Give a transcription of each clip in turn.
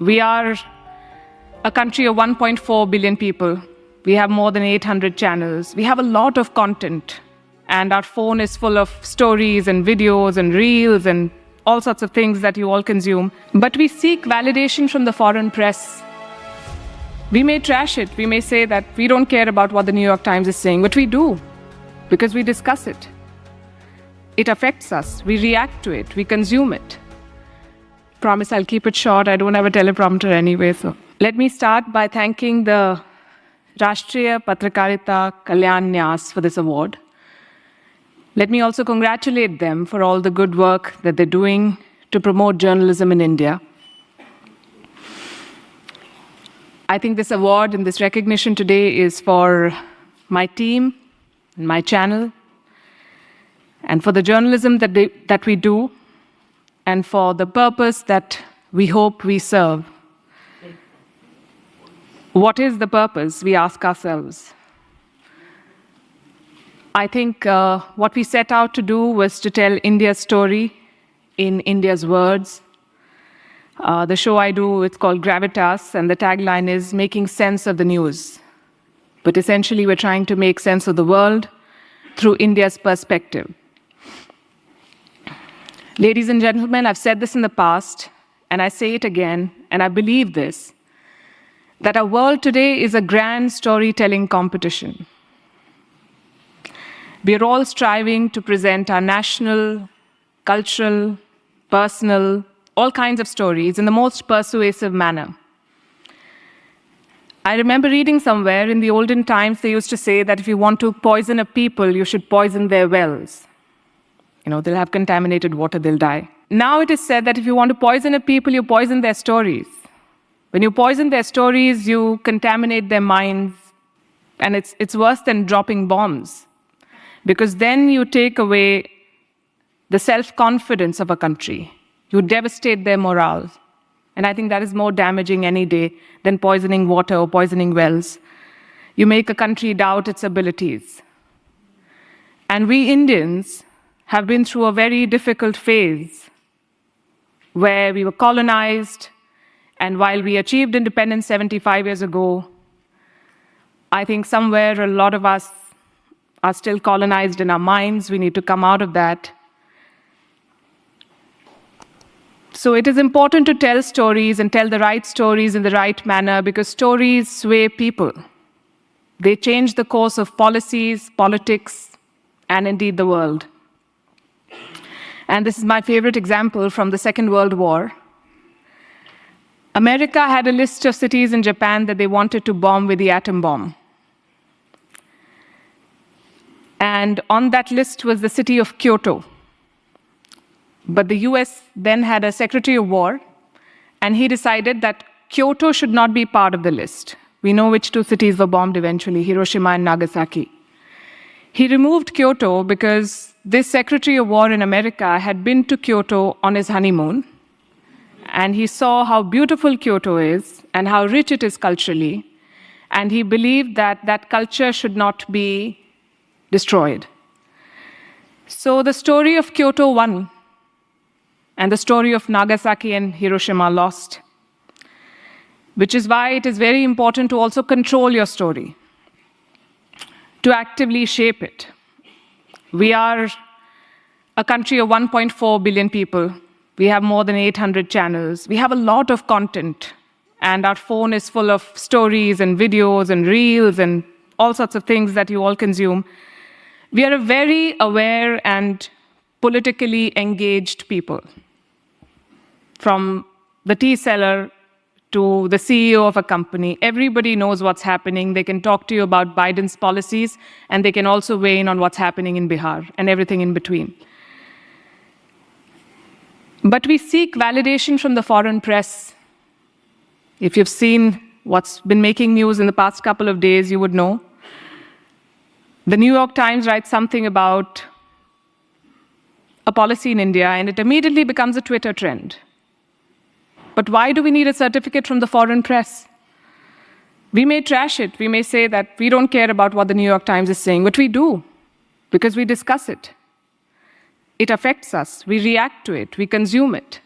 We are a country of 1.4 billion people. We have more than 800 channels. We have a lot of content. And our phone is full of stories and videos and reels and all sorts of things that you all consume. But we seek validation from the foreign press. We may trash it. We may say that we don't care about what the New York Times is saying, but we do, because we discuss it. It affects us. We react to it. We consume it. Promise I'll keep it short. I don't have a teleprompter anyway. So let me start by thanking the Rashtriya Patrakarita Kalyan Nyas for this award. Let me also congratulate them for all the good work that they're doing to promote journalism in India. I think this award and this recognition today is for my team and my channel, and for the journalism that we do, and for the purpose that we hope we serve. What is the purpose, we ask ourselves. I think what we set out to do was to tell India's story in India's words. The show I do, it's called Gravitas, and the tagline is making sense of the news. But essentially, we're trying to make sense of the world through India's perspective. Ladies and gentlemen, I've said this in the past, and I say it again, and I believe this, that our world today is a grand storytelling competition. We are all striving to present our national, cultural, personal, all kinds of stories in the most persuasive manner. I remember reading somewhere in the olden times, they used to say that if you want to poison a people, you should poison their wells. They'll have contaminated water, they'll die. Now it is said that if you want to poison a people, you poison their stories. When you poison their stories, you contaminate their minds, and it's worse than dropping bombs, because then you take away the self-confidence of a country. You devastate their morale. And I think that is more damaging any day than poisoning water or poisoning wells. You make a country doubt its abilities. And we Indians have been through a very difficult phase where we were colonized, and while we achieved independence 75 years ago, I think somewhere a lot of us are still colonized in our minds. We need to come out of that. So it is important to tell stories and tell the right stories in the right manner, because stories sway people. They change the course of policies, politics, and indeed the world. And this is my favorite example from the Second World War. America had a list of cities in Japan that they wanted to bomb with the atom bomb. And on that list was the city of Kyoto. But the US then had a Secretary of War, and he decided that Kyoto should not be part of the list. We know which two cities were bombed eventually, Hiroshima and Nagasaki. He removed Kyoto because this Secretary of War in America had been to Kyoto on his honeymoon, and he saw how beautiful Kyoto is and how rich it is culturally, and he believed that that culture should not be destroyed. So the story of Kyoto won, and the story of Nagasaki and Hiroshima lost, which is why it is very important to also control your story, to actively shape it. We are a country of 1.4 billion people. We have more than 800 channels. We have a lot of content, and our phone is full of stories and videos and reels and all sorts of things that you all consume. We are a very aware and politically engaged people. From the tea seller to the CEO of a company, everybody knows what's happening. They can talk to you about Biden's policies, and they can also weigh in on what's happening in Bihar and everything in between. But we seek validation from the foreign press. If you've seen what's been making news in the past couple of days, you would know. The New York Times writes something about a policy in India, and it immediately becomes a Twitter trend. But why do we need a certificate from the foreign press? We may trash it. We may say that we don't care about what the New York Times is saying, but we do, because we discuss it. It affects us. We react to it. We consume it.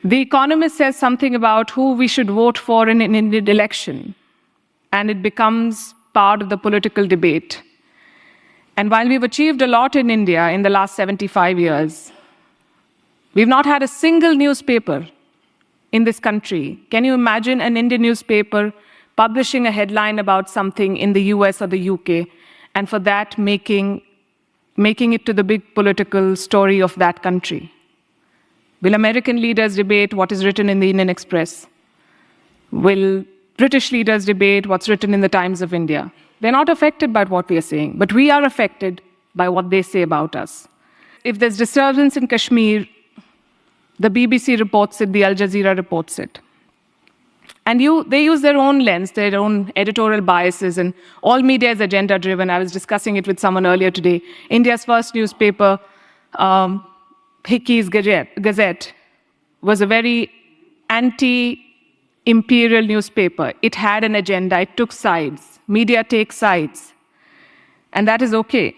The Economist says something about who we should vote for in an Indian election, and it becomes part of the political debate. And while we've achieved a lot in India in the last 75 years, we've not had a single newspaper in this country. Can you imagine an Indian newspaper publishing a headline about something in the US or the UK, and for that making it to the big political story of that country? Will American leaders debate what is written in the Indian Express? Will British leaders debate what's written in the Times of India? They're not affected by what we are saying, but we are affected by what they say about us. If there's disturbance in Kashmir, the BBC reports it, the Al Jazeera reports it. And they use their own lens, their own editorial biases, and all media is agenda-driven. I was discussing it with someone earlier today. India's first newspaper, Hickey's Gazette, was a very anti-imperial newspaper. It had an agenda, it took sides. Media takes sides, and that is okay.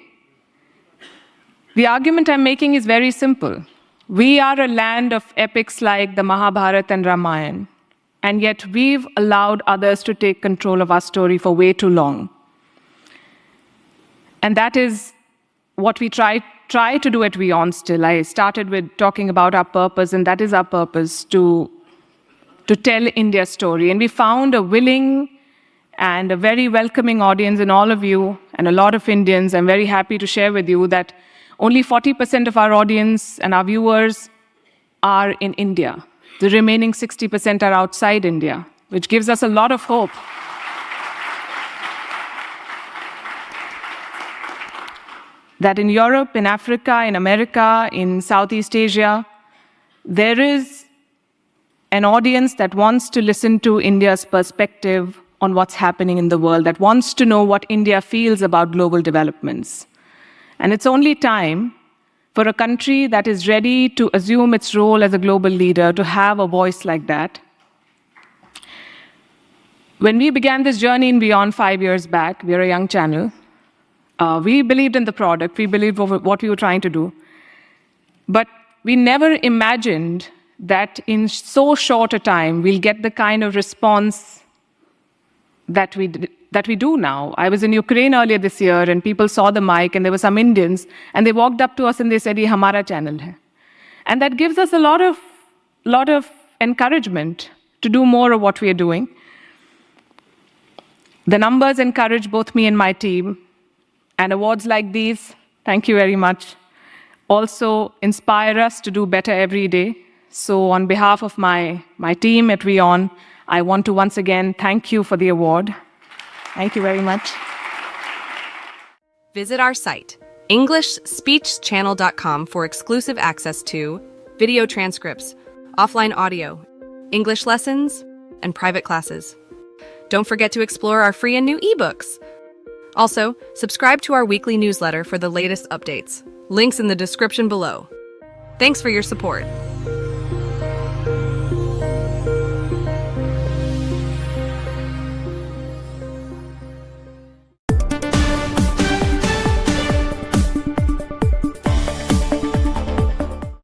The argument I'm making is very simple. We are a land of epics like the Mahabharata and Ramayana, and yet we've allowed others to take control of our story for way too long. And that is what we try to do at WION still. I started with talking about our purpose, and that is our purpose, to tell India's story. And we found a willing and a very welcoming audience in all of you and a lot of Indians. I'm very happy to share with you that only 40% of our audience and our viewers are in India. The remaining 60% are outside India, which gives us a lot of hope. That in Europe, in Africa, in America, in Southeast Asia, there is an audience that wants to listen to India's perspective on what's happening in the world, that wants to know what India feels about global developments. And it's only time for a country that is ready to assume its role as a global leader to have a voice like that. When we began this journey in WION 5 years back, we are a young channel, we believed in the product, we believed what we were trying to do. But we never imagined that in so short a time, we'll get the kind of response that we do now. I was in Ukraine earlier this year, and people saw the mic, and there were some Indians, and they walked up to us and they said, "Ye hamara channel hai." And that gives us a lot of encouragement to do more of what we are doing. The numbers encourage both me and my team, and awards like these, thank you very much, also inspire us to do better every day. So on behalf of my team at WION, I want to once again thank you for the award. Thank you very much. Visit our site, EnglishSpeechChannel.com, for exclusive access to video transcripts, offline audio, English lessons, and private classes. Don't forget to explore our free and new ebooks. Also, subscribe to our weekly newsletter for the latest updates. Links in the description below. Thanks for your support.